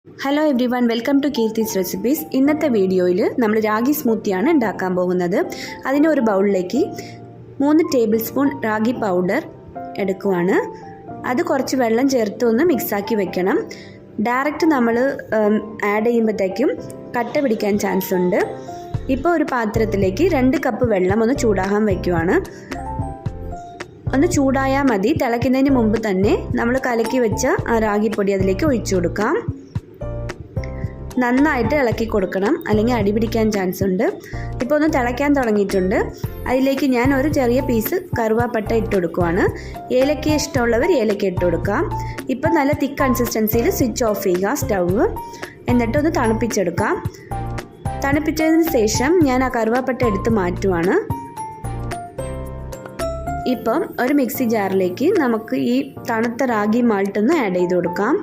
Hello everyone, welcome to Keerthi's recipes. ഇന്നത്തെ വീഡിയോയിൽ നമ്മൾ രാഗി സ്മൂത്തിയാണ് ഉണ്ടാക്കാൻ പോകുന്നത്. അതിന് ഒരു ബൗളിലേക്ക് 3 ടേബിൾ സ്പൂൺ രാഗി പൗഡർ എടുക്കുവാണ്. അത് കുറച്ച് വെള്ളം ചേർത്ത് ഒന്ന് മിക്സാക്കി വെക്കണം. ഡയറക്റ്റ് നമ്മൾ ആഡ് ചെയ്യുമ്പോഴത്തേക്കും കട്ട പിടിക്കാൻ ചാൻസ് ഉണ്ട്. ഇപ്പോൾ ഒരു പാത്രത്തിലേക്ക് 2 കപ്പ് വെള്ളം ഒന്ന് ചൂടാകാൻ വയ്ക്കുവാണ്. ഒന്ന് ചൂടായാൽ മതി. തിളയ്ക്കുന്നതിന് മുമ്പ് തന്നെ നമ്മൾ കലക്കി വെച്ച ആ രാഗിപ്പൊടി അതിലേക്ക് ഒഴിച്ചു കൊടുക്കാം. നന്നായിട്ട് ഇളക്കി കൊടുക്കണം, അല്ലെങ്കിൽ അടി പിടിക്കാൻ ചാൻസ് ഉണ്ട്. ഇപ്പോൾ ഒന്ന് തിളയ്ക്കാൻ തുടങ്ങിയിട്ടുണ്ട്. അതിലേക്ക് ഞാൻ ഒരു ചെറിയ പീസ് കറുവാപ്പട്ട ഇട്ട് കൊടുക്കുവാണ്. ഏലക്ക ഇഷ്ടമുള്ളവർ ഏലക്ക ഇട്ട് കൊടുക്കാം. ഇപ്പം നല്ല തിക്ക് കൺസിസ്റ്റൻസിയിൽ സ്വിച്ച് ഓഫ് ചെയ്യുക സ്റ്റൗവ്. എന്നിട്ടൊന്ന് തണുപ്പിച്ചെടുക്കാം. തണുപ്പിച്ചതിന് ശേഷം ഞാൻ ആ കറുവാപ്പട്ട എടുത്ത് മാറ്റുവാണ്. ഇപ്പം ഒരു മിക്സി ജാറിലേക്ക് നമുക്ക് ഈ തണുത്ത റാഗി മാൾട്ട് ഒന്ന് ആഡ് ചെയ്ത് കൊടുക്കാം.